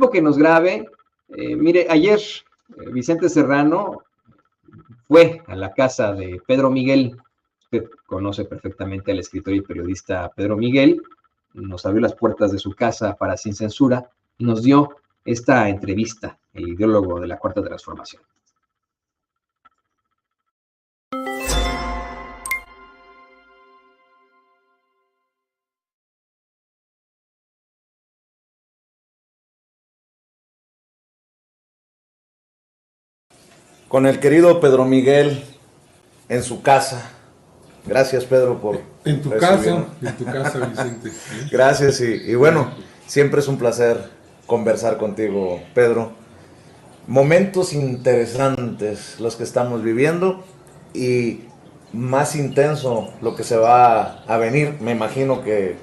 pido que nos grabe. Mire, ayer Vicente Serrano fue a la casa de Pedro Miguel. Usted conoce perfectamente al escritor y periodista Pedro Miguel. Nos abrió las puertas de su casa para Sin Censura y nos dio esta entrevista, el ideólogo de la Cuarta Transformación. Con el querido Pedro Miguel en su casa. Gracias, Pedro, por en tu casa, Vicente. Gracias y bueno, siempre es un placer conversar contigo, Pedro. Momentos interesantes los que estamos viviendo y más intenso lo que se va a venir. Me imagino que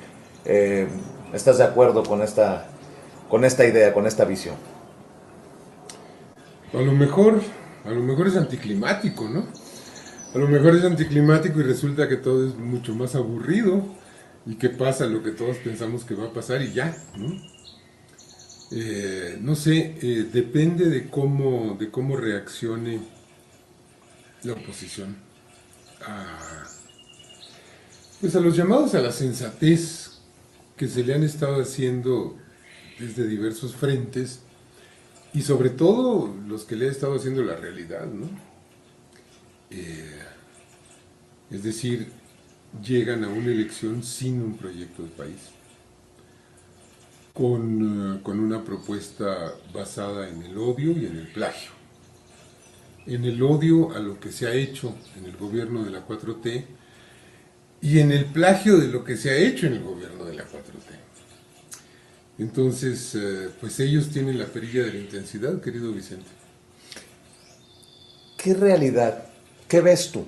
estás de acuerdo con esta idea, con esta visión. A lo mejor es anticlimático, ¿no? A lo mejor es anticlimático y resulta que todo es mucho más aburrido y que pasa lo que todos pensamos que va a pasar y ya, ¿no? No sé, depende de cómo reaccione la oposición pues a los llamados a la sensatez que se le han estado haciendo desde diversos frentes y sobre todo los que le ha estado haciendo la realidad, ¿no? Es decir, llegan a una elección sin un proyecto de país, con una propuesta basada en el odio y en el plagio. En el odio a lo que se ha hecho en el gobierno de la 4T y en el plagio de lo que se ha hecho en el gobierno de la 4T. Entonces, pues ellos tienen la perilla de la intensidad, querido Vicente. ¿Qué realidad? ¿Qué ves tú?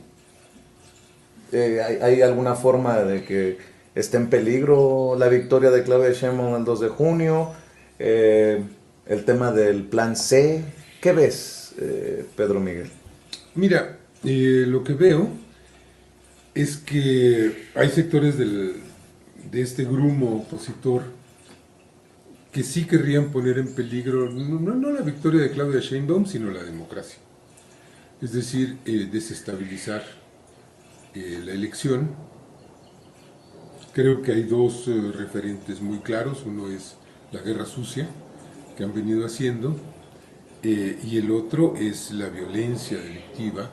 ¿Hay alguna forma de que esté en peligro la victoria de Claudia Sheinbaum el 2 de junio? El tema del plan C. ¿Qué ves, Pedro Miguel? Mira, lo que veo es que hay sectores de este grumo opositor que sí querrían poner en peligro no la victoria de Claudia Sheinbaum, sino la democracia. Es decir, desestabilizar la elección. Creo que hay dos referentes muy claros. Uno es la guerra sucia que han venido haciendo y el otro es la violencia delictiva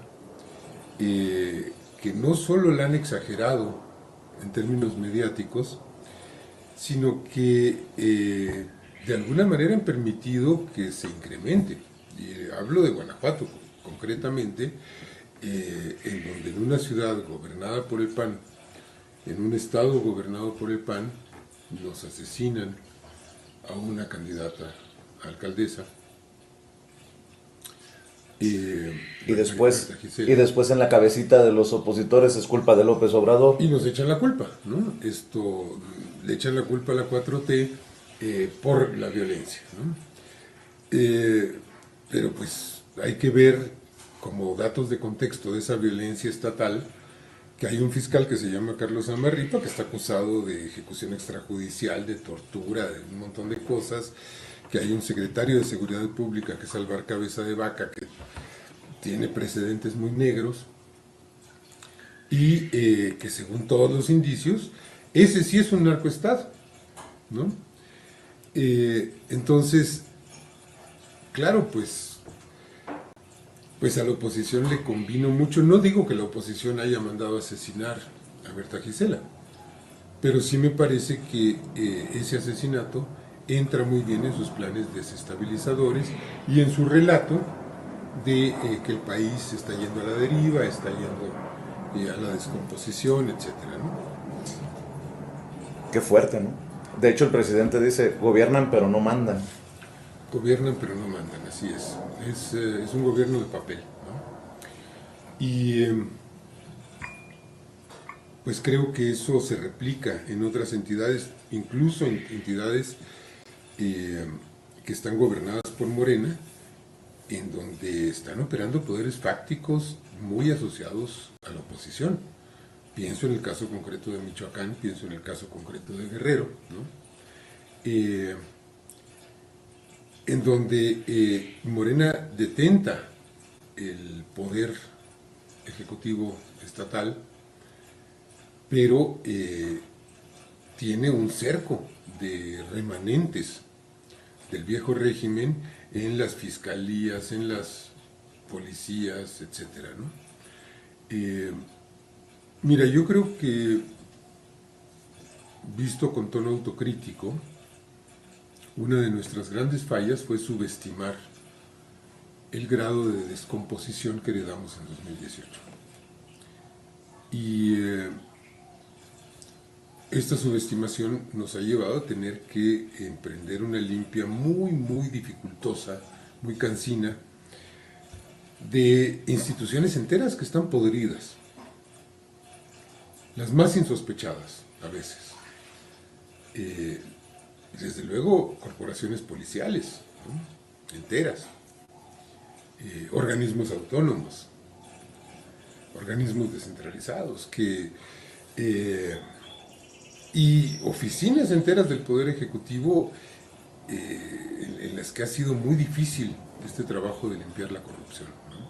que no solo la han exagerado en términos mediáticos, sino que de alguna manera han permitido que se incremente. Hablo de Guanajuato concretamente, en donde en una ciudad gobernada por el PAN, en un estado gobernado por el PAN, nos asesinan a una candidata a alcaldesa. Y después en la cabecita de los opositores es culpa de López Obrador. Y nos echan la culpa, ¿no? Le echan la culpa a la 4T por la violencia, ¿no? Pero pues hay que ver como datos de contexto de esa violencia estatal que hay un fiscal que se llama Carlos Amarripa que está acusado de ejecución extrajudicial, de tortura, de un montón de cosas, que hay un secretario de Seguridad Pública que es Alvar Cabeza de Vaca que tiene precedentes muy negros y que según todos los indicios, ese sí es un narcoestado, ¿no? Entonces, claro, pues a la oposición le convino mucho. No digo que la oposición haya mandado a asesinar a Berta Gisela, pero sí me parece que ese asesinato entra muy bien en sus planes desestabilizadores y en su relato de que el país está yendo a la deriva, está yendo a la descomposición, etcétera, ¿no? Qué fuerte, ¿no? De hecho, el presidente dice, gobiernan pero no mandan. Gobiernan pero no mandan, así es. Es un gobierno de papel, ¿no? Y pues creo que eso se replica en otras entidades, incluso en entidades que están gobernadas por Morena, en donde están operando poderes fácticos muy asociados a la oposición. Pienso en el caso concreto de Michoacán, pienso en el caso concreto de Guerrero, ¿no? en donde Morena detenta el poder ejecutivo estatal, pero tiene un cerco de remanentes del viejo régimen en las fiscalías, en las policías, etcétera, ¿no? Mira, yo creo que, visto con tono autocrítico, una de nuestras grandes fallas fue subestimar el grado de descomposición que heredamos en 2018. Y esta subestimación nos ha llevado a tener que emprender una limpia muy, muy dificultosa, muy cansina, de instituciones enteras que están podridas. Las más insospechadas, a veces. Desde luego, corporaciones policiales, ¿no? Enteras. Organismos autónomos, organismos descentralizados, y oficinas enteras del Poder Ejecutivo en las que ha sido muy difícil este trabajo de limpiar la corrupción, ¿no?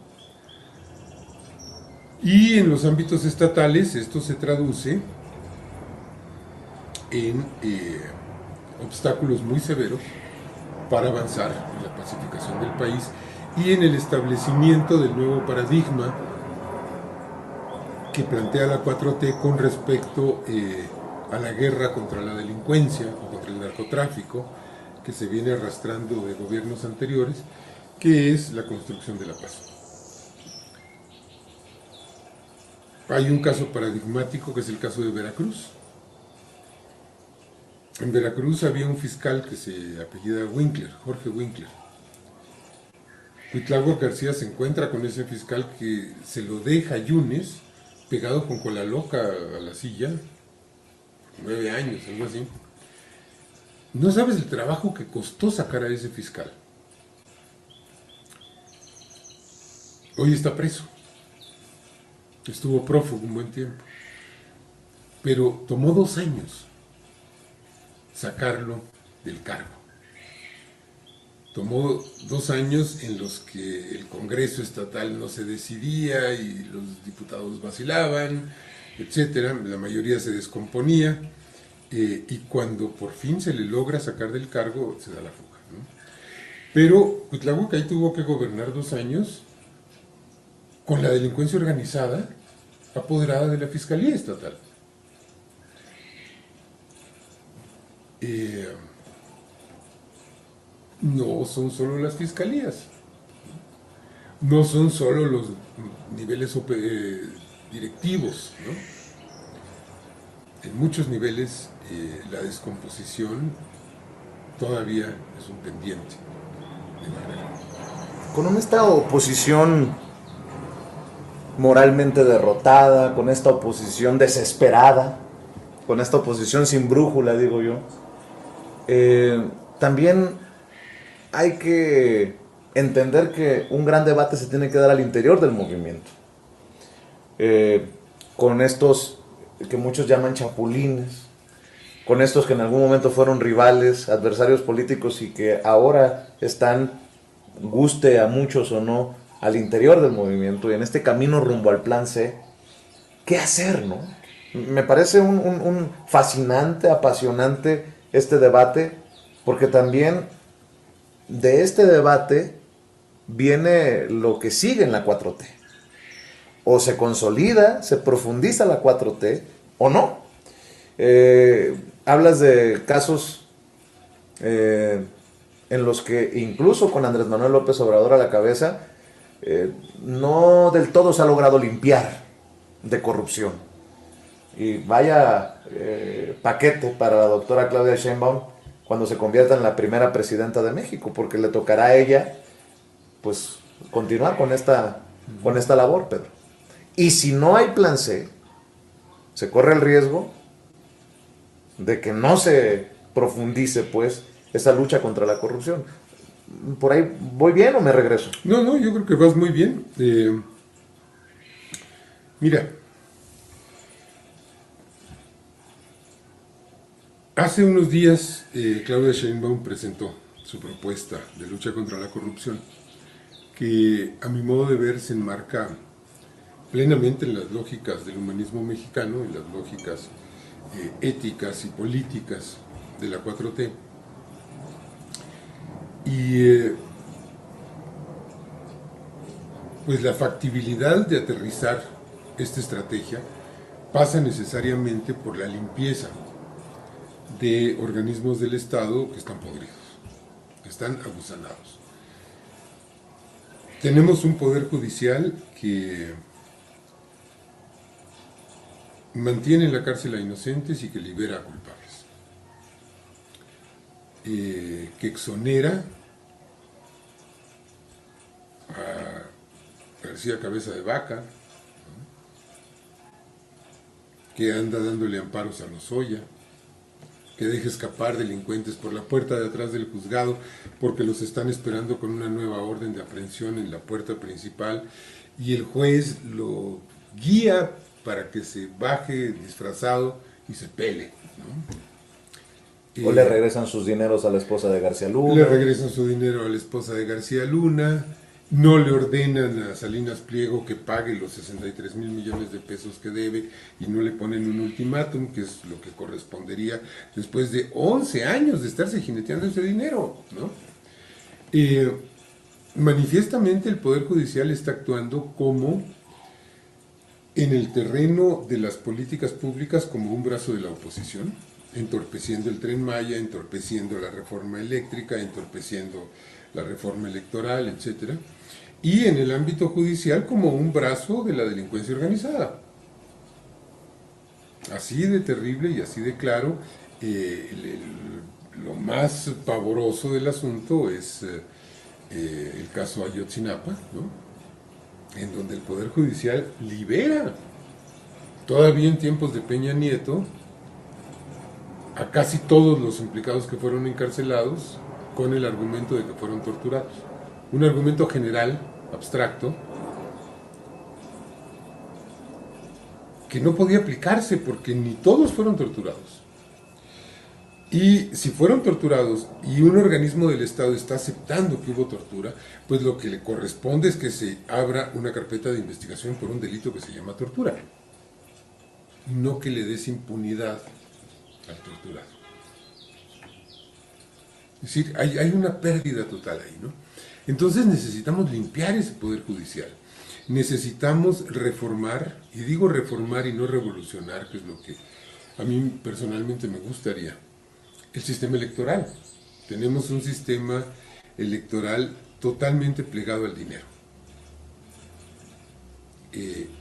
Y en los ámbitos estatales esto se traduce en obstáculos muy severos para avanzar en la pacificación del país y en el establecimiento del nuevo paradigma que plantea la 4T con respecto a la guerra contra la delincuencia o contra el narcotráfico que se viene arrastrando de gobiernos anteriores, que es la construcción de la paz. Hay un caso paradigmático que es el caso de Veracruz. En Veracruz había un fiscal que se apellida Winkler, Jorge Winkler. Cuitláhuac García se encuentra con ese fiscal que se lo deja Yunes pegado con cola loca a la silla, 9 años, algo así. No sabes el trabajo que costó sacar a ese fiscal. Hoy está preso. Estuvo prófugo un buen tiempo. Pero tomó 2 años sacarlo del cargo. Tomó 2 años en los que el Congreso estatal no se decidía y los diputados vacilaban, etcétera. La mayoría se descomponía y cuando por fin se le logra sacar del cargo se da la fuga, ¿no? Pero Cuitláhuac ahí tuvo que gobernar 2 años con la delincuencia organizada apoderada de la Fiscalía Estatal. No son solo las fiscalías, no son solo los niveles directivos, ¿no? En muchos niveles la descomposición todavía es un pendiente de barrer. Con esta oposición moralmente derrotada, con esta oposición desesperada, con esta oposición sin brújula, digo yo, también hay que entender que un gran debate se tiene que dar al interior del movimiento. Con estos que muchos llaman chapulines, con estos que en algún momento fueron rivales, adversarios políticos y que ahora están, guste a muchos o no, al interior del movimiento y en este camino rumbo al plan C. ¿Qué hacer, no? Me parece un fascinante, apasionante este debate, porque también de este debate viene lo que sigue en la 4T. O se consolida, se profundiza la 4T, o no. Hablas de casos en los que incluso con Andrés Manuel López Obrador a la cabeza, no del todo se ha logrado limpiar de corrupción. Y vaya paquete para la doctora Claudia Sheinbaum cuando se convierta en la primera presidenta de México, porque le tocará a ella pues continuar con esta labor, Pedro. Y si no hay plan C, se corre el riesgo de que no se profundice pues esa lucha contra la corrupción. ¿Por ahí voy bien o me regreso? No, yo creo que vas muy bien. Mira, hace unos días Claudia Sheinbaum presentó su propuesta de lucha contra la corrupción, que a mi modo de ver se enmarca plenamente en las lógicas del humanismo mexicano, en las lógicas éticas y políticas de la 4T. Y pues la factibilidad de aterrizar esta estrategia pasa necesariamente por la limpieza de organismos del Estado que están podridos, que están aguzanados. Tenemos un poder judicial que mantiene en la cárcel a inocentes y que libera a culpables, que exonera a García Cabeza de Vaca, ¿no?, que anda dándole amparos a Lozoya, que deja escapar delincuentes por la puerta de atrás del juzgado porque los están esperando con una nueva orden de aprehensión en la puerta principal y el juez lo guía para que se baje disfrazado y se pele, ¿no? O le regresan sus dineros a la esposa de García Luna. Le regresan su dinero a la esposa de García Luna. No le ordenan a Salinas Pliego que pague los 63,000 millones de pesos que debe y no le ponen un ultimátum, que es lo que correspondería después de 11 años de estarse jineteando ese dinero, ¿no? Manifiestamente el Poder Judicial está actuando como en el terreno de las políticas públicas como un brazo de la oposición, entorpeciendo el Tren Maya, entorpeciendo la reforma eléctrica, entorpeciendo la reforma electoral, etcétera, y en el ámbito judicial como un brazo de la delincuencia organizada. Así de terrible y así de claro. Lo más pavoroso del asunto es el caso Ayotzinapa, ¿no?, en donde el Poder Judicial libera, todavía en tiempos de Peña Nieto, a casi todos los implicados que fueron encarcelados con el argumento de que fueron torturados. Un argumento general, abstracto, que no podía aplicarse porque ni todos fueron torturados. Y si fueron torturados y un organismo del Estado está aceptando que hubo tortura, pues lo que le corresponde es que se abra una carpeta de investigación por un delito que se llama tortura. No que le des impunidad al torturado. Es decir, hay una pérdida total ahí, ¿no? Entonces necesitamos limpiar ese Poder Judicial. Necesitamos reformar, y digo reformar y no revolucionar, que es lo que a mí personalmente me gustaría, el sistema electoral. Tenemos un sistema electoral totalmente plegado al dinero.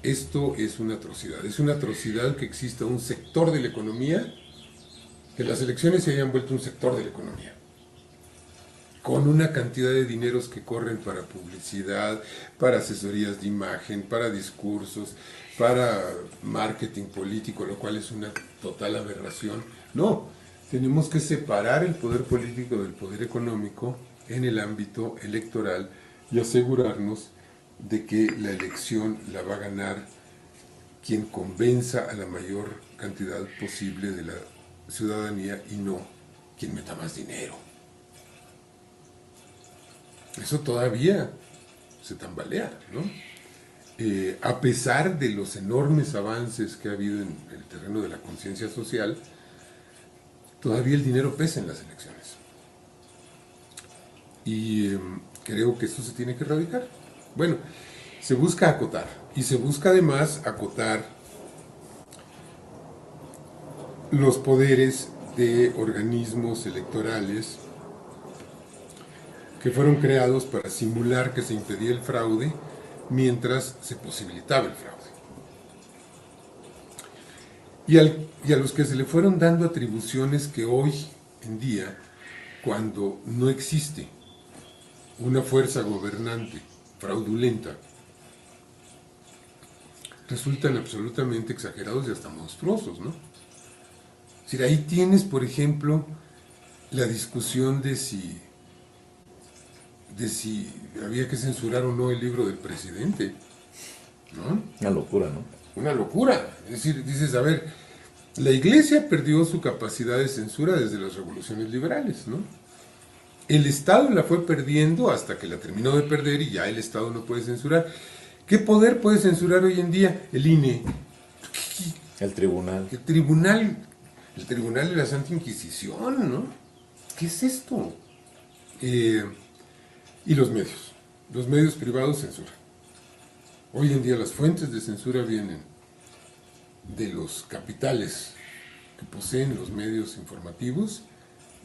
Esto es una atrocidad que exista un sector de la economía, que las elecciones se hayan vuelto un sector de la economía, con una cantidad de dineros que corren para publicidad, para asesorías de imagen, para discursos, para marketing político, lo cual es una total aberración. No, tenemos que separar el poder político del poder económico en el ámbito electoral y asegurarnos de que la elección la va a ganar quien convenza a la mayor cantidad posible de la ciudadanía y no quien meta más dinero. Eso todavía se tambalea, ¿no? A pesar de los enormes avances que ha habido en el terreno de la conciencia social, todavía el dinero pesa en las elecciones. Y creo que eso se tiene que erradicar. Bueno, se busca acotar, y se busca además acotar los poderes de organismos electorales que fueron creados para simular que se impedía el fraude mientras se posibilitaba el fraude. Y a los que se le fueron dando atribuciones que hoy en día, cuando no existe una fuerza gobernante fraudulenta, resultan absolutamente exagerados y hasta monstruosos, ¿no? Es decir, ahí tienes, por ejemplo, la discusión de si había que censurar o no el libro del presidente, ¿no? Una locura, ¿no? Una locura. Es decir, dices, a ver, la Iglesia perdió su capacidad de censura desde las revoluciones liberales, ¿no? El Estado la fue perdiendo hasta que la terminó de perder y ya el Estado no puede censurar. ¿Qué poder puede censurar hoy en día? El INE, El tribunal. el tribunal de la Santa Inquisición, ¿no? ¿Qué es esto? Y los medios privados censuran. Hoy en día las fuentes de censura vienen de los capitales que poseen los medios informativos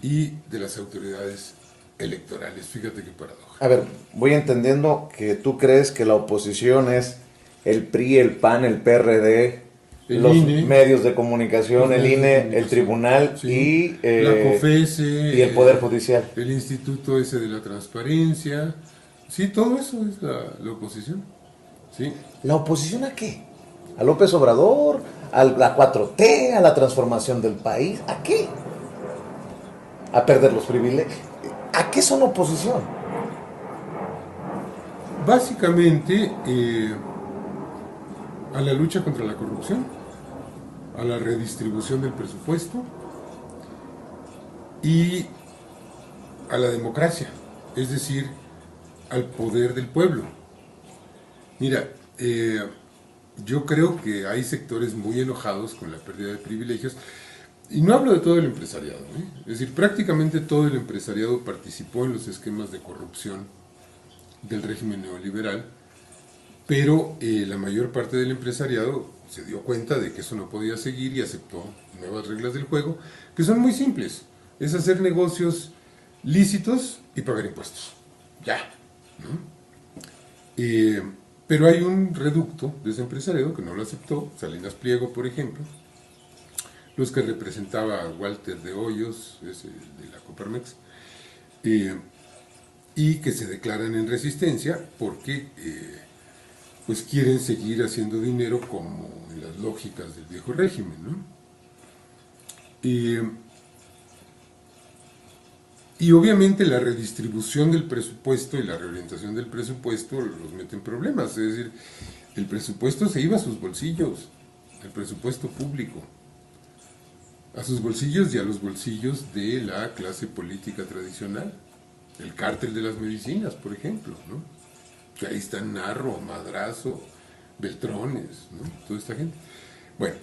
y de las autoridades electorales. Fíjate qué paradoja. A ver, voy entendiendo que tú crees que la oposición es el PRI, el PAN, el PRD, El los INE, medios de comunicación, los el medios de INE, el comunicación, tribunal sí, la COFESE, y el Poder Judicial. el Instituto ese de la Transparencia. Sí, todo eso es la oposición. Sí. ¿La oposición a qué? ¿A López Obrador? ¿A la 4T? ¿A la transformación del país? ¿A qué? ¿A perder los privilegios? ¿A qué son oposición? Básicamente a la lucha contra la corrupción, a la redistribución del presupuesto y a la democracia, es decir, al poder del pueblo. Mira, yo creo que hay sectores muy enojados con la pérdida de privilegios, y no hablo de todo el empresariado, ¿eh? Es decir, prácticamente todo el empresariado participó en los esquemas de corrupción del régimen neoliberal, pero la mayor parte del empresariado se dio cuenta de que eso no podía seguir y aceptó nuevas reglas del juego, que son muy simples. Es hacer negocios lícitos y pagar impuestos. Ya, ¿no? Pero hay un reducto de ese empresariado que no lo aceptó, Salinas Pliego, por ejemplo, los que representaba a Walter de Hoyos, ese de la Coparmex, y que se declaran en resistencia porque pues quieren seguir haciendo dinero como en las lógicas del viejo régimen, ¿no? Y obviamente la redistribución del presupuesto y la reorientación del presupuesto los mete en problemas, es decir, el presupuesto se iba a sus bolsillos, el presupuesto público, a sus bolsillos y a los bolsillos de la clase política tradicional, el cártel de las medicinas, por ejemplo, ¿no? Que ahí están Narro, Madrazo, Beltrones, ¿no? Toda esta gente. Bueno,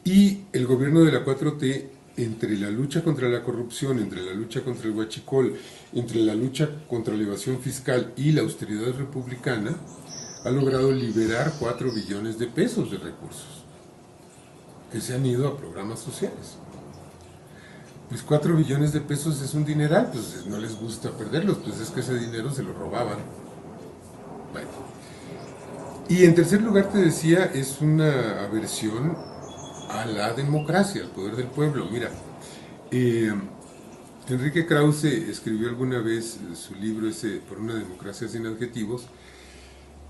y el gobierno de la 4T, entre la lucha contra la corrupción, entre la lucha contra el huachicol, entre la lucha contra la evasión fiscal y la austeridad republicana, ha logrado liberar 4 billones de pesos de recursos que se han ido a programas sociales. Pues 4 billones de pesos es un dineral, pues no les gusta perderlos, pues es que ese dinero se lo robaban. Bueno. Y en tercer lugar te decía, es una aversión a la democracia, al poder del pueblo. Mira, Enrique Krause escribió alguna vez su libro ese, Por una democracia sin adjetivos,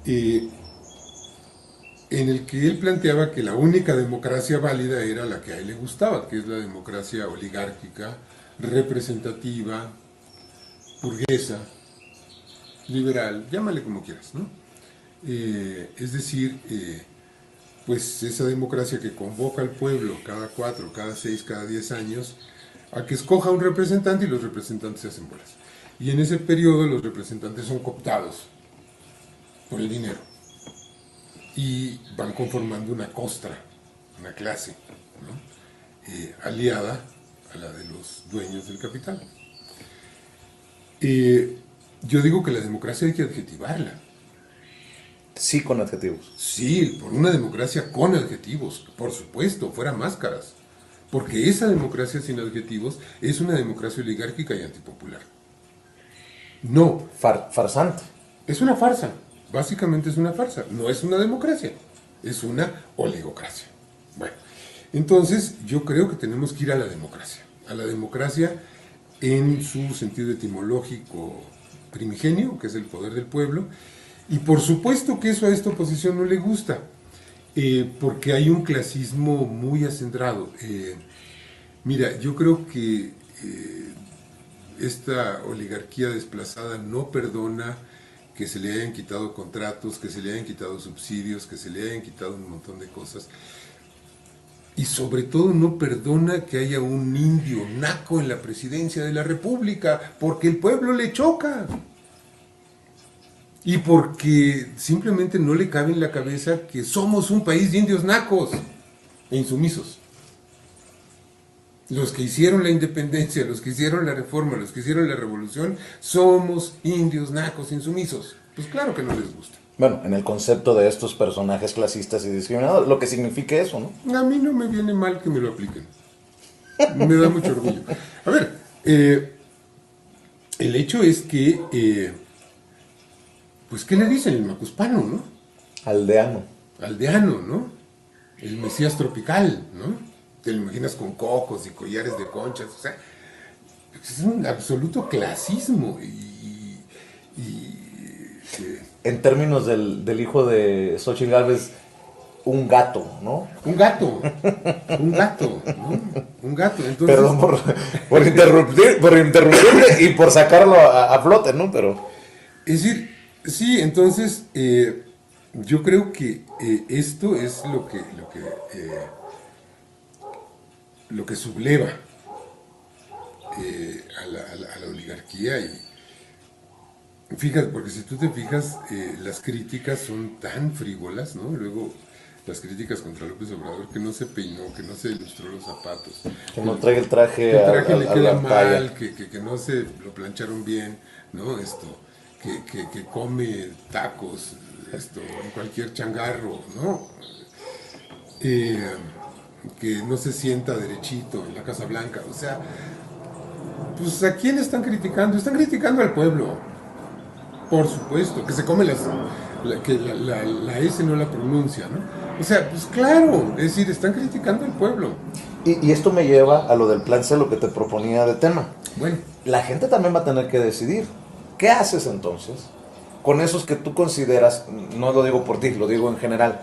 en el que él planteaba que la única democracia válida era la que a él le gustaba, que es la democracia oligárquica, representativa, burguesa, liberal, llámale como quieras, ¿no? Es decir, pues esa democracia que convoca al pueblo cada 4, cada 6, cada 10 años a que escoja un representante y los representantes se hacen bolas. Y en ese periodo los representantes son cooptados por el dinero y van conformando una costra, una clase, ¿no? Aliada a la de los dueños del capital. Yo digo que la democracia hay que adjetivarla. Sí, con adjetivos. Sí, por una democracia con adjetivos, por supuesto, fuera máscaras. Porque esa democracia sin adjetivos es una democracia oligárquica y antipopular. No. Farsante. Es una farsa. Básicamente es una farsa. No es una democracia. Es una oligocracia. Bueno, entonces yo creo que tenemos que ir a la democracia. A la democracia en su sentido etimológico primigenio, que es el poder del pueblo. Y por supuesto que eso a esta oposición no le gusta, porque hay un clasismo muy acendrado. Mira, yo creo que esta oligarquía desplazada no perdona que se le hayan quitado contratos, que se le hayan quitado subsidios, que se le hayan quitado un montón de cosas. Y sobre todo no perdona que haya un indio naco en la presidencia de la República, porque el pueblo le choca. Y porque simplemente no le cabe en la cabeza que somos un país de indios nacos e insumisos. Los que hicieron la independencia, los que hicieron la reforma, los que hicieron la revolución, somos indios nacos insumisos. Pues claro que no les gusta. Bueno, en el concepto de estos personajes clasistas y discriminados, lo que significa eso, ¿no? A mí no me viene mal que me lo apliquen. Me da mucho orgullo. A ver, el hecho es que, pues, ¿qué le dicen? El macuspano, ¿no? Aldeano. Aldeano, ¿no? El Mesías tropical, ¿no? Te lo imaginas con cocos y collares de conchas, o sea, es un absoluto clasismo En términos del hijo de Xochitl Gálvez, un gato, ¿no? un gato, ¿no? Un gato, entonces... Perdón por interrumpirte y por sacarlo a flote, ¿no? Pero... Es decir, sí, entonces yo creo que esto es lo que subleva a la oligarquía. Y fíjate, porque si tú te fijas, las críticas son tan frívolas, ¿no? Luego las críticas contra López Obrador, que no se peinó, que no se ilustró los zapatos, Que no trae el traje, que el traje le queda la talla. mal, que no se lo plancharon bien, ¿no? Que come tacos en cualquier changarro, ¿no? Que no se sienta derechito en la Casa Blanca. O sea, pues ¿a quién están criticando? Están criticando al pueblo, por supuesto, que se come la S no la pronuncia, ¿no? O sea, pues claro, es decir, están criticando al pueblo. Y esto me lleva a lo del plan C, lo que te proponía de tema. Bueno, La gente también va a tener que decidir. ¿Qué haces entonces con esos que tú consideras, no lo digo por ti, lo digo en general,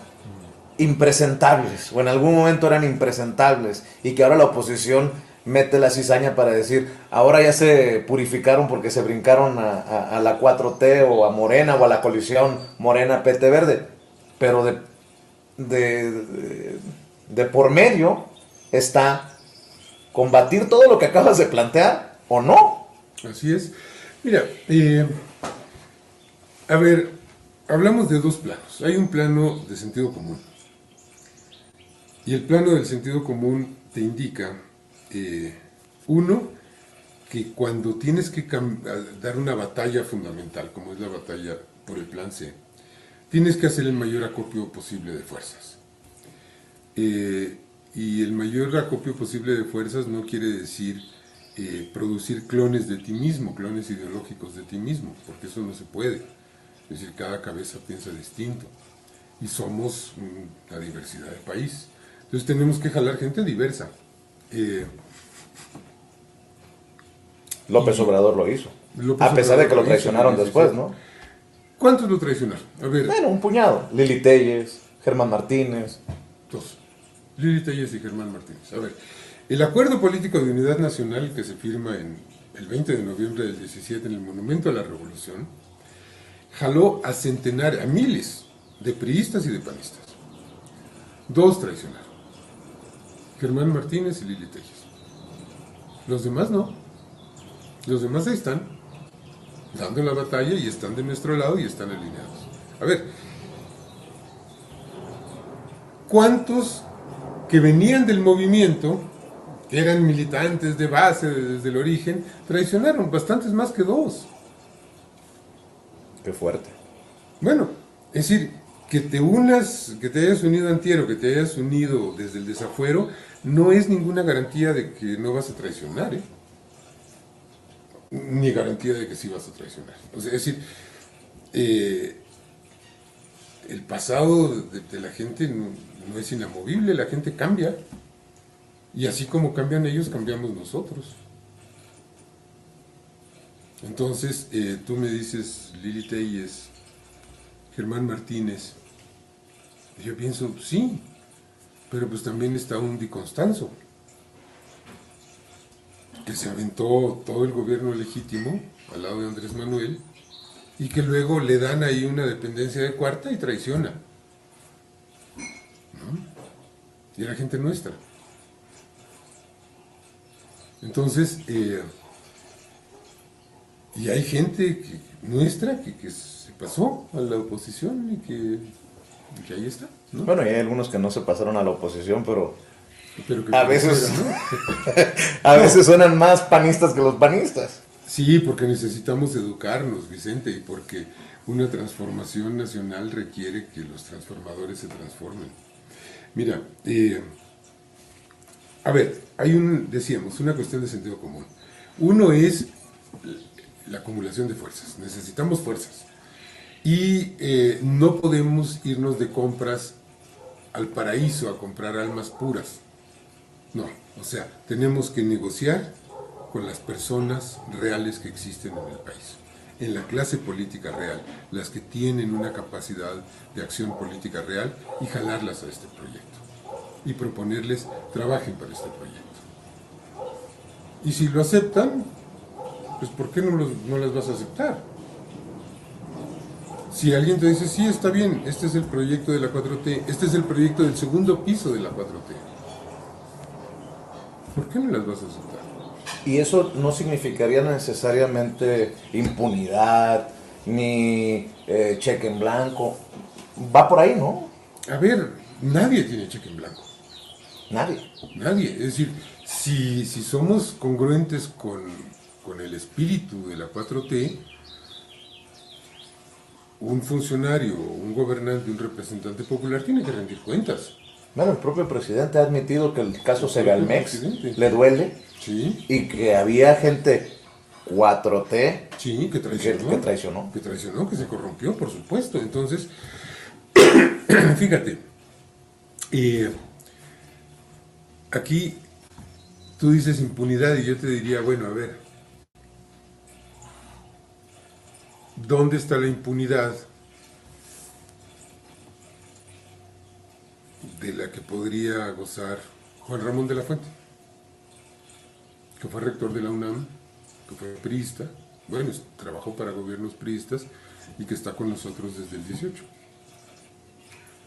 impresentables, o en algún momento eran impresentables, y que ahora la oposición mete la cizaña para decir, ahora ya se purificaron porque se brincaron a la 4T o a Morena o a la coalición Morena-PT Verde? Pero de por medio está combatir todo lo que acabas de plantear o no. así es. Mira, a ver, hablamos de dos planos. Hay un plano de sentido común. Y el plano del sentido común te indica, uno, que cuando tienes que dar una batalla fundamental, como es la batalla por el plan C, tienes que hacer el mayor acopio posible de fuerzas. Y el mayor acopio posible de fuerzas no quiere decir producir clones de ti mismo, clones ideológicos de ti mismo, porque eso no se puede. Es decir, cada cabeza piensa distinto. Y somos una diversidad de país. Entonces tenemos que jalar gente diversa. López Obrador lo hizo. López A pesar de que lo Obrador traicionaron hizo, después, ¿no? ¿Cuántos lo traicionaron? A ver, Bueno, un puñado. Lili Telles, Germán Martínez. dos. Lili Telles y Germán Martínez. A ver, el acuerdo político de unidad nacional que se firma el 20 de noviembre del 17 en el Monumento a la Revolución, jaló a miles de priistas y de panistas. Dos traicionaron. Germán Martínez y Lili Telles. Los demás no. Los demás ahí están, dando la batalla y están de nuestro lado y están alineados. A ver, ¿cuántos que venían del movimiento, que eran militantes de base desde el origen, traicionaron? Bastantes más que dos. Qué fuerte. Bueno, es decir, que te hayas unido antiero, que te hayas unido desde el desafuero, no es ninguna garantía de que no vas a traicionar, ni garantía de que sí vas a traicionar. O sea, es decir, el pasado de la gente no es inamovible, la gente cambia. Y así como cambian ellos, cambiamos nosotros. Entonces, tú me dices, Lili Telles, Germán Martínez. Yo pienso, sí, pero pues también está un Di Constanzo, que se aventó todo el gobierno legítimo al lado de Andrés Manuel y que luego le dan ahí una dependencia de cuarta y traiciona, ¿no? y era gente nuestra. Entonces, y hay gente nuestra que se pasó a la oposición y que ahí está, ¿no? Bueno, y hay algunos que no se pasaron a la oposición, pero Pero que a veces, pareciera, ¿no? a veces suenan más panistas que los panistas. Sí, porque necesitamos educarnos, Vicente, y porque una transformación nacional requiere que los transformadores se transformen. Mira, a ver, decíamos, una cuestión de sentido común. Uno es la acumulación de fuerzas. Necesitamos fuerzas. Y no podemos irnos de compras al paraíso a comprar almas puras. No, o sea, tenemos que negociar con las personas reales que existen en el país, en la clase política real, las que tienen una capacidad de acción política real, y jalarlas a este proyecto y proponerles trabajen para este proyecto. Y si lo aceptan, pues ¿por qué no las vas a aceptar? Si alguien te dice, sí, está bien, este es el proyecto de la 4T, este es el proyecto del segundo piso de la 4T, ¿por qué no las vas a aceptar? Y eso no significaría necesariamente impunidad, ni cheque en blanco. Va por ahí, ¿no? A ver, nadie tiene cheque en blanco. Nadie. Nadie. Es decir, si somos congruentes con el espíritu de la 4T, un funcionario, un gobernante, un representante popular tiene que rendir cuentas. Bueno, el propio presidente ha admitido que el caso El Segalmex presidente. le duele Sí, y que había gente 4T sí, que traicionó. que traicionó. Que traicionó, que se corrompió, por supuesto. Entonces, fíjate, aquí tú dices impunidad y yo te diría, bueno, a ver, ¿dónde está la impunidad de la que podría gozar Juan Ramón de la Fuente, que fue rector de la UNAM, que fue priista, bueno, trabajó para gobiernos priistas y que está con nosotros desde el 18?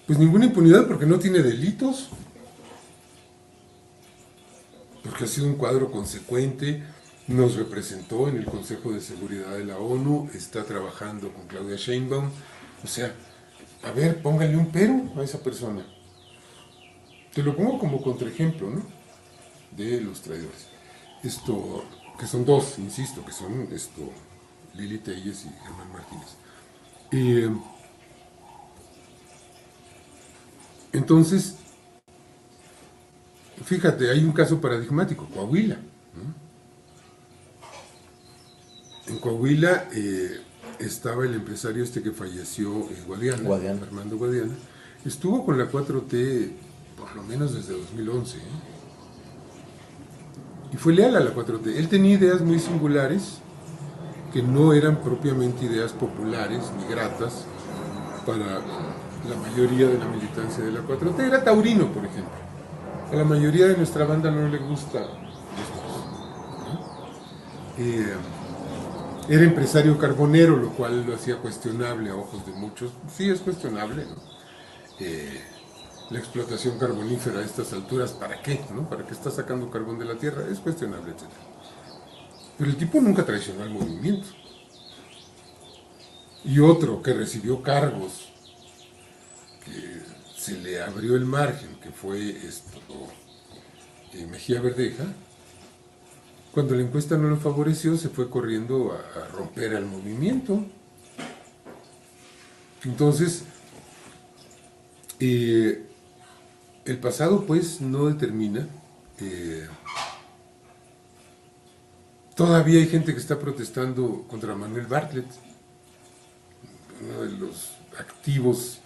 Pues ninguna impunidad, porque no tiene delitos, porque ha sido un cuadro consecuente, nos representó en el Consejo de Seguridad de la ONU, está trabajando con Claudia Sheinbaum. O sea, a ver, póngale un pero a esa persona. Te lo pongo como contraejemplo, ¿no? De los traidores. Esto, que son dos, insisto, que son Lili Telles y Germán Martínez. Entonces, fíjate, hay un caso paradigmático, Coahuila, ¿no? En Coahuila estaba el empresario que falleció en Guadiana, Armando Guadiana. Estuvo con la 4T por lo menos desde 2011, ¿eh? Y fue leal a la 4T. Él tenía ideas muy singulares que no eran propiamente ideas populares ni gratas para la mayoría de la militancia de la 4T. Era taurino, por ejemplo. A la mayoría de nuestra banda no le gusta esto, ¿no? Era empresario carbonero, lo cual lo hacía cuestionable a ojos de muchos. Sí, es cuestionable, ¿no? La explotación carbonífera a estas alturas, ¿para qué? ¿No? ¿Para qué está sacando carbón de la tierra? Es cuestionable, etc. Pero el tipo nunca traicionó al movimiento. Y otro que recibió cargos, que se le abrió el margen, que fue Mejía Verdeja, cuando la encuesta no lo favoreció, se fue corriendo a romper al movimiento. Entonces, el pasado pues no determina. Todavía hay gente que está protestando contra Manuel Bartlett, uno de los activos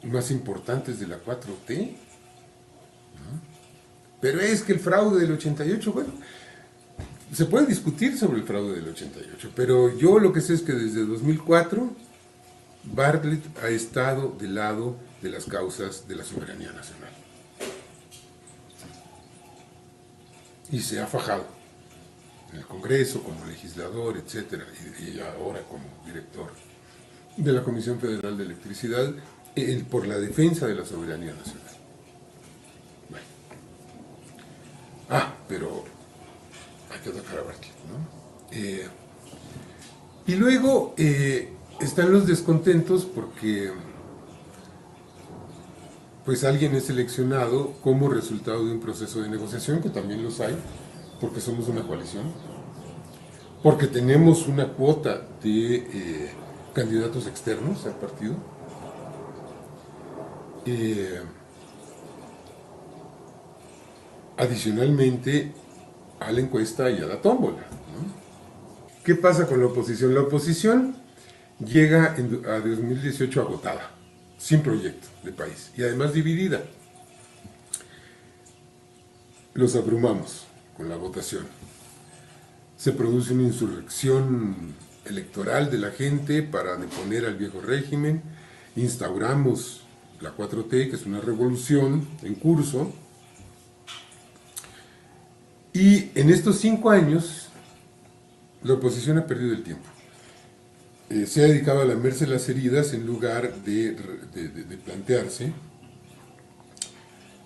más importantes de la 4T, ¿no? Pero es que el fraude del 88, bueno, se puede discutir sobre el fraude del 88, pero yo lo que sé es que desde 2004 Bartlett ha estado del lado de las causas de la soberanía nacional. Y se ha fajado en el Congreso como legislador, etc. Y ahora como director de la Comisión Federal de Electricidad por la defensa de la soberanía nacional. pero hay que atacar a Bartlett, ¿no? Y luego están los descontentos porque pues alguien es seleccionado como resultado de un proceso de negociación, que también los hay, porque somos una coalición, porque tenemos una cuota de candidatos externos al partido. Adicionalmente a la encuesta y a la tómbola, ¿no? ¿Qué pasa con la oposición? La oposición llega a 2018 agotada, sin proyecto de país y además dividida. Los abrumamos con la votación. Se produce una insurrección electoral de la gente para deponer al viejo régimen. Instauramos la 4T, que es una revolución en curso. Y en estos 5 años, la oposición ha perdido el tiempo. Se ha dedicado a lamerse las heridas en lugar de plantearse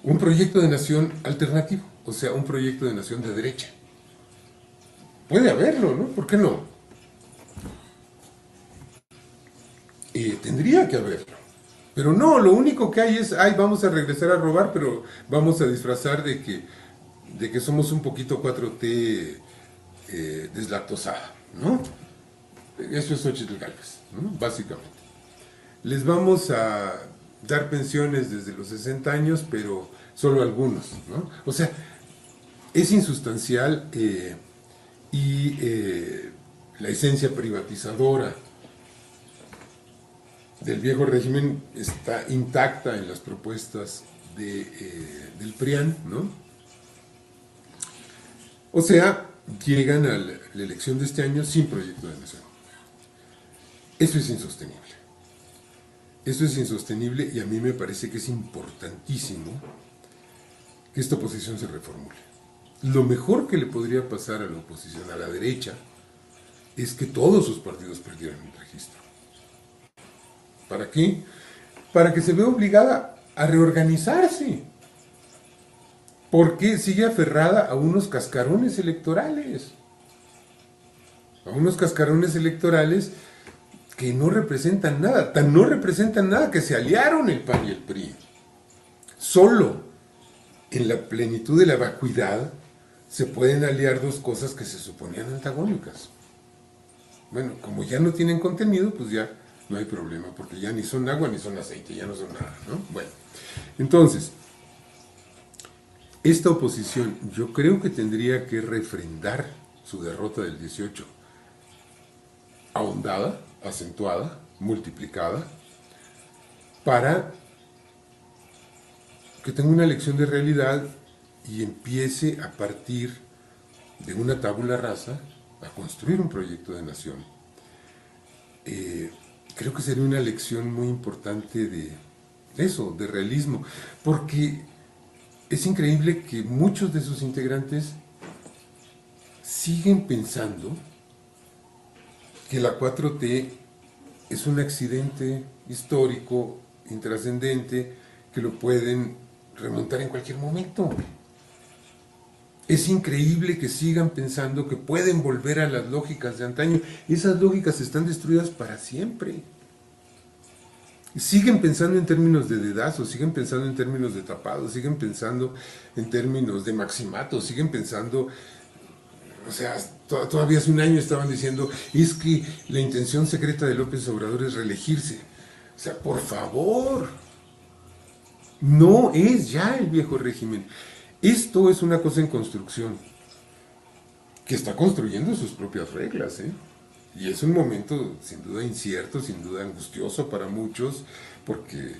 un proyecto de nación alternativo, o sea, un proyecto de nación de derecha. Puede haberlo, ¿no? ¿Por qué no? Tendría que haberlo. Pero no, lo único que hay es, ay, vamos a regresar a robar, pero vamos a disfrazar de que somos un poquito 4T deslactosada, ¿no? Eso es Xochitl Gálvez, ¿no? Básicamente. Les vamos a dar pensiones desde los 60 años, pero solo algunos, ¿no? O sea, es insustancial y la esencia privatizadora del viejo régimen está intacta en las propuestas del PRIAN, ¿no? O sea, llegan a la elección de este año sin proyecto de nación. Eso es insostenible. Eso es insostenible y a mí me parece que es importantísimo que esta oposición se reformule. Lo mejor que le podría pasar a la oposición, a la derecha, es que todos sus partidos perdieran el registro. ¿Para qué? Para que se vea obligada a reorganizarse. Porque sigue aferrada a unos cascarones electorales. A unos cascarones electorales que no representan nada. Tan no representan nada que se aliaron el PAN y el PRI. Solo en la plenitud de la vacuidad se pueden aliar dos cosas que se suponían antagónicas. Bueno, como ya no tienen contenido, pues ya no hay problema, porque ya ni son agua ni son aceite, ya no son nada, ¿no? Bueno, entonces, esta oposición yo creo que tendría que refrendar su derrota del 18, ahondada, acentuada, multiplicada, para que tenga una lección de realidad y empiece a partir de una tabula rasa a construir un proyecto de nación. Creo que sería una lección muy importante de eso, de realismo, porque es increíble que muchos de sus integrantes siguen pensando que la 4T es un accidente histórico, intrascendente, que lo pueden remontar en cualquier momento. Es increíble que sigan pensando que pueden volver a las lógicas de antaño. Esas lógicas están destruidas para siempre. Siguen pensando en términos de dedazos, siguen pensando en términos de tapados, siguen pensando en términos de maximatos, siguen pensando, o sea, todavía hace un año estaban diciendo, es que la intención secreta de López Obrador es reelegirse. O sea, por favor, no es ya el viejo régimen. Esto es una cosa en construcción, que está construyendo sus propias reglas, ¿eh? Y es un momento sin duda incierto, sin duda angustioso para muchos, porque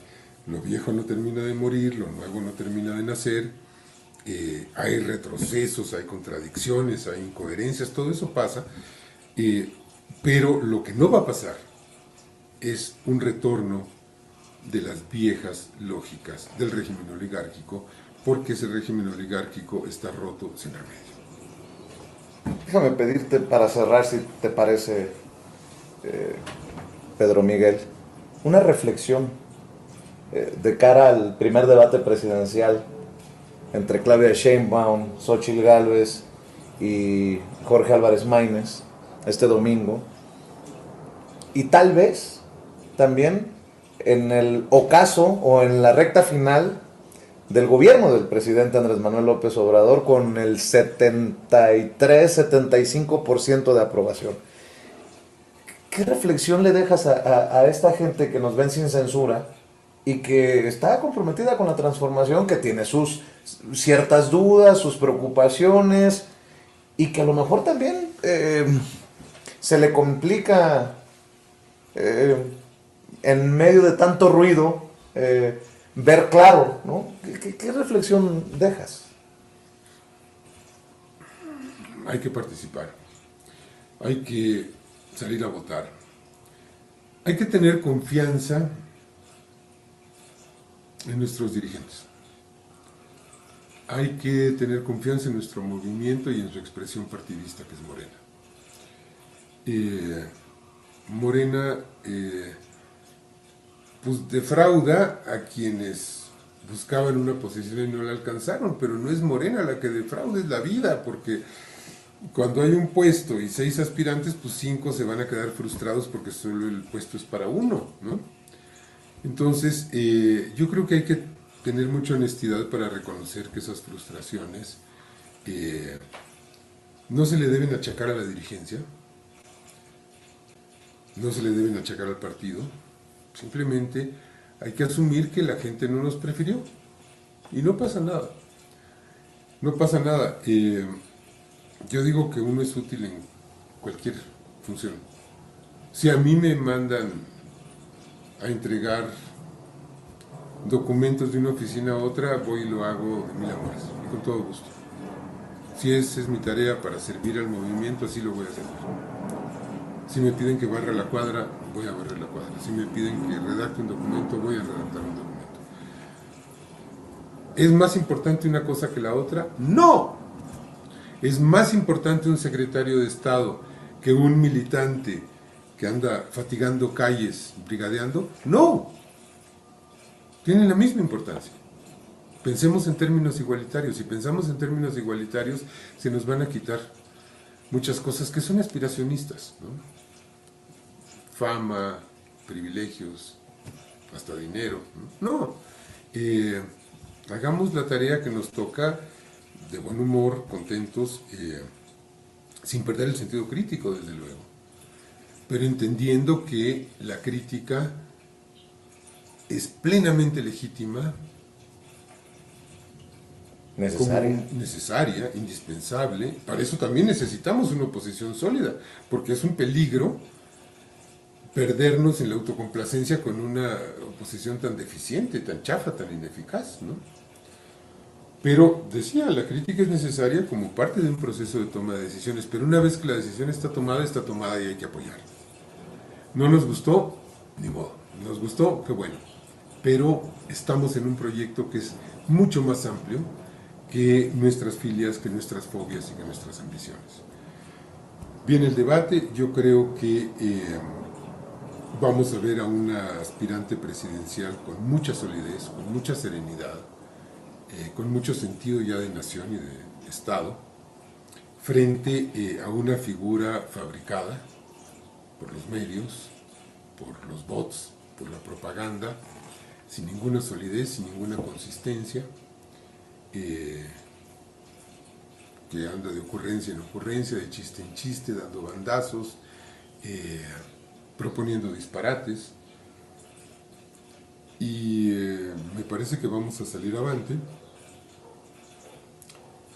lo viejo no termina de morir, lo nuevo no termina de nacer, hay retrocesos, hay contradicciones, hay incoherencias, todo eso pasa, pero lo que no va a pasar es un retorno de las viejas lógicas del régimen oligárquico, porque ese régimen oligárquico está roto sin remedio. Déjame pedirte para cerrar, si te parece, Pedro Miguel, una reflexión de cara al primer debate presidencial entre Claudia Sheinbaum, Xóchitl Gálvez y Jorge Álvarez Maínez este domingo. Y tal vez también en el ocaso o en la recta final del gobierno del presidente Andrés Manuel López Obrador con el 73-75% de aprobación. ¿Qué reflexión le dejas a esta gente que nos ven sin censura y que está comprometida con la transformación, que tiene sus ciertas dudas, sus preocupaciones y que a lo mejor también se le complica en medio de tanto ruido ver claro, ¿no? ¿Qué reflexión dejas? Hay que participar, hay que salir a votar, hay que tener confianza en nuestros dirigentes, hay que tener confianza en nuestro movimiento y en su expresión partidista, que es Morena. Morena pues defrauda a quienes buscaban una posición y no la alcanzaron, pero no es Morena la que defrauda, es la vida, porque cuando hay un puesto y 6 aspirantes, pues 5 se van a quedar frustrados porque solo el puesto es para uno, ¿no? Entonces, yo creo que hay que tener mucha honestidad para reconocer que esas frustraciones no se le deben achacar a la dirigencia, no se le deben achacar al partido, simplemente hay que asumir que la gente no nos prefirió y no pasa nada, no pasa nada. Yo digo que uno es útil en cualquier función. Si a mí me mandan a entregar documentos de una oficina a otra, voy y lo hago de mil amores y con todo gusto. Si esa es mi tarea para servir al movimiento, así lo voy a hacer. Si me piden que barra la cuadra, voy a barrer la cuadra. Si me piden que redacte un documento, voy a redactar un documento. ¿Es más importante una cosa que la otra? ¡No! ¿Es más importante un secretario de Estado que un militante que anda fatigando calles, brigadeando? ¡No! Tienen la misma importancia. Pensemos en términos igualitarios. Si pensamos en términos igualitarios, se nos van a quitar muchas cosas que son aspiracionistas, ¿no? Fama, privilegios, hasta dinero, ¿no? Hagamos la tarea que nos toca de buen humor, contentos, sin perder el sentido crítico, desde luego, pero entendiendo que la crítica es plenamente legítima, necesaria, indispensable. Para eso también necesitamos una oposición sólida, porque es un peligro perdernos en la autocomplacencia con una oposición tan deficiente, tan chafa, tan ineficaz, ¿no? Pero, decía, la crítica es necesaria como parte de un proceso de toma de decisiones, pero una vez que la decisión está tomada y hay que apoyar. ¿No nos gustó? Ni modo. ¿Nos gustó? Qué bueno. Pero estamos en un proyecto que es mucho más amplio que nuestras filias, que nuestras fobias y que nuestras ambiciones. Viene el debate, yo creo que vamos a ver a una aspirante presidencial con mucha solidez, con mucha serenidad, con mucho sentido ya de nación y de Estado, frente a una figura fabricada por los medios, por los bots, por la propaganda, sin ninguna solidez, sin ninguna consistencia, que anda de ocurrencia en ocurrencia, de chiste en chiste, dando bandazos, proponiendo disparates, y me parece que vamos a salir avante.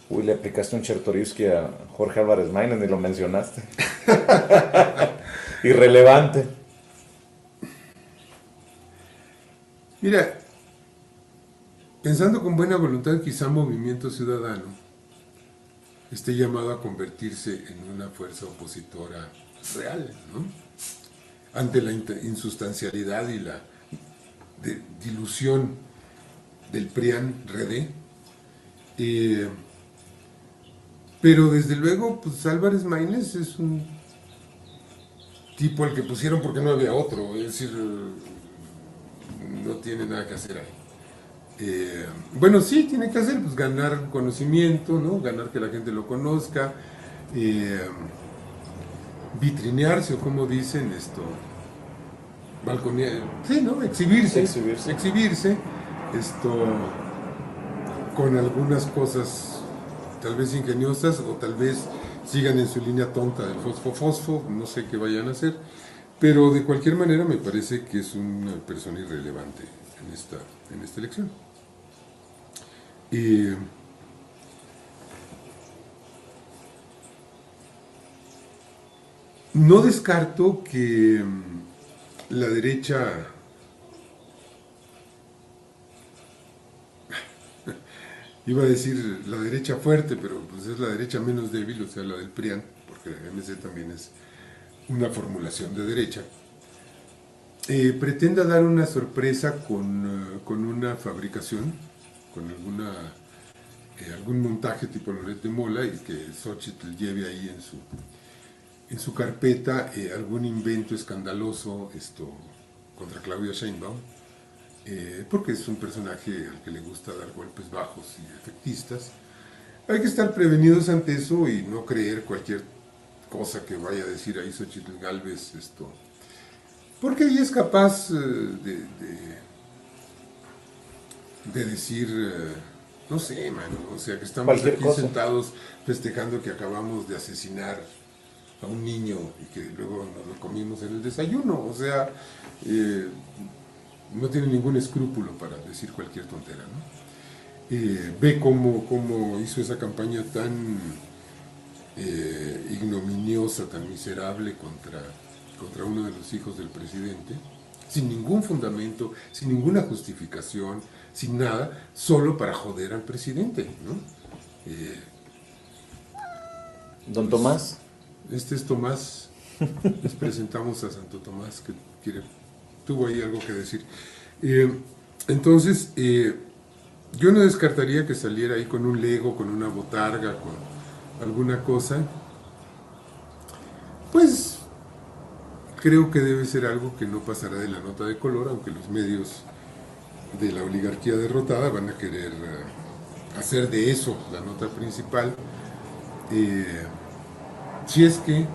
Uy, le aplicaste un Chertorivsky a Jorge Álvarez Maínez, ni lo mencionaste. Irrelevante. Mira, pensando con buena voluntad, quizá Movimiento Ciudadano esté llamado a convertirse en una fuerza opositora real, ¿no? Ante la insustancialidad y la dilución del PRIAN-RD. Pero desde luego, pues Álvarez Maínez es un tipo al que pusieron porque no había otro, es decir, no tiene nada que hacer ahí. Bueno, sí, tiene que hacer, pues ganar conocimiento, ¿no? Ganar que la gente lo conozca, eh, vitrinearse, o como dicen esto, balconear, sí, ¿no? Exhibirse, esto, con algunas cosas tal vez ingeniosas o tal vez sigan en su línea tonta del fosfo, no sé qué vayan a hacer, pero de cualquier manera me parece que es una persona irrelevante en esta elección. Y no descarto que la derecha, iba a decir la derecha fuerte, pero pues es la derecha menos débil, o sea, la del PRIAN, porque la MC también es una formulación de derecha, pretenda dar una sorpresa con una fabricación, con algún montaje tipo Loret de Mola, y que Xochitl lleve ahí en su carpeta algún invento escandaloso contra Claudia Sheinbaum, porque es un personaje al que le gusta dar golpes bajos y efectistas. Hay que estar prevenidos ante eso y no creer cualquier cosa que vaya a decir ahí Xochitl Gálvez, porque ella es capaz de decir, no sé, mano, o sea, que estamos Cualquier aquí cosa. sentados festejando que acabamos de asesinar a un niño y que luego nos lo comimos en el desayuno, o sea, no tiene ningún escrúpulo para decir cualquier tontera, ¿no? Ve cómo hizo esa campaña tan ignominiosa, tan miserable contra uno de los hijos del presidente, sin ningún fundamento, sin ninguna justificación, sin nada, solo para joder al presidente, ¿no? Don Tomás. Este es Tomás, les presentamos a Santo Tomás, que tuvo ahí algo que decir. Entonces, yo no descartaría que saliera ahí con un Lego, con una botarga, con alguna cosa. Pues creo que debe ser algo que no pasará de la nota de color, aunque los medios de la oligarquía derrotada van a querer hacer de eso la nota principal. Si es que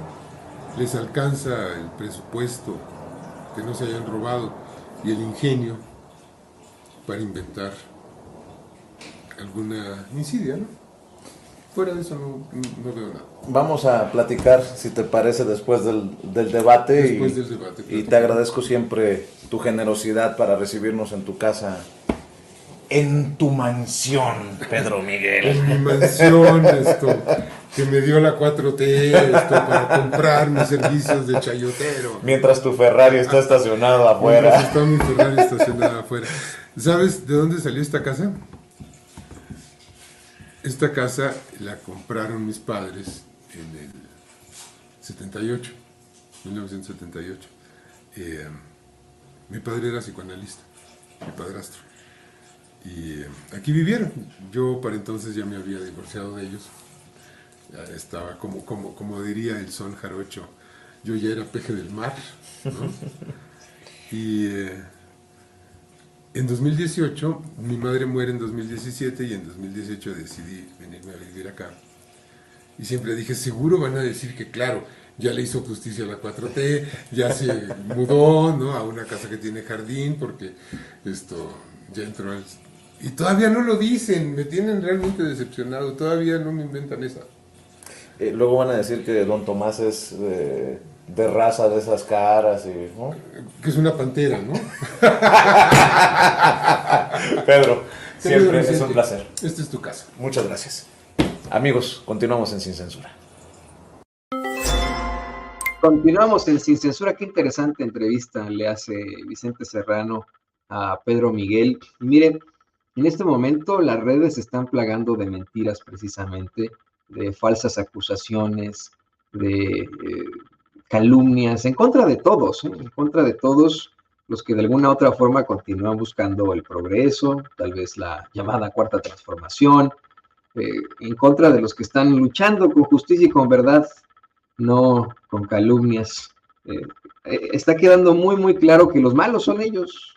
les alcanza el presupuesto, que no se hayan robado, y el ingenio para inventar alguna insidia, ¿no? Fuera de eso no veo nada. Vamos a platicar, si te parece, después del debate. Después del debate. Y te agradezco siempre tu generosidad para recibirnos en tu casa, en tu mansión, Pedro Miguel. En mi mansión, que me dio la 4T, para comprar mis servicios de chayotero. Mientras tu Ferrari está estacionado afuera. Mientras está mi Ferrari estacionada afuera. ¿Sabes de dónde salió esta casa? Esta casa la compraron mis padres en el 78, 1978. Mi padre era psicoanalista, mi padrastro. Y aquí vivieron. Yo para entonces ya me había divorciado de ellos. Ya estaba, como diría el son jarocho, yo ya era peje del mar, ¿no? Y en 2018, mi madre muere en 2017 y en 2018 decidí venirme a vivir acá. Y siempre dije, seguro van a decir que claro, ya le hizo justicia a la 4T, ya se mudó, ¿no?, a una casa que tiene jardín, porque ya entró al... Y todavía no lo dicen, me tienen realmente decepcionado, todavía no me inventan esa. Luego van a decir que Don Tomás es de raza de esas caras, ¿no? Que es una pantera, ¿no? Pedro, siempre es un placer. Esta es tu casa. Muchas gracias. Amigos, continuamos en Sin Censura. Continuamos en Sin Censura. Qué interesante entrevista le hace Vicente Serrano a Pedro Miguel. Y miren, en este momento las redes se están plagando de mentiras precisamente, de falsas acusaciones, de calumnias, en contra de todos, en contra de todos los que de alguna u otra forma continúan buscando el progreso, tal vez la llamada cuarta transformación, en contra de los que están luchando con justicia y con verdad, no con calumnias. Está quedando muy, muy claro que los malos son ellos.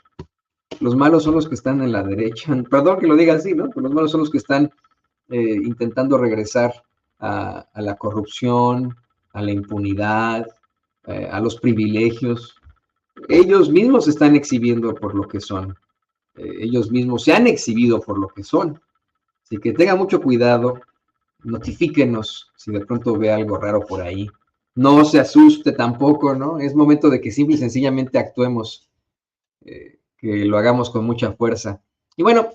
los malos son los que están en la derecha. Perdón que lo diga así, ¿no? Pero los malos son los que están intentando regresar a la corrupción, a la impunidad, a los privilegios. Ellos mismos se están exhibiendo por lo que son. Ellos mismos se han exhibido por lo que son. Así que tenga mucho cuidado, notifíquenos si de pronto ve algo raro por ahí. No se asuste tampoco, ¿no? Es momento de que simple y sencillamente actuemos, que lo hagamos con mucha fuerza. Y bueno,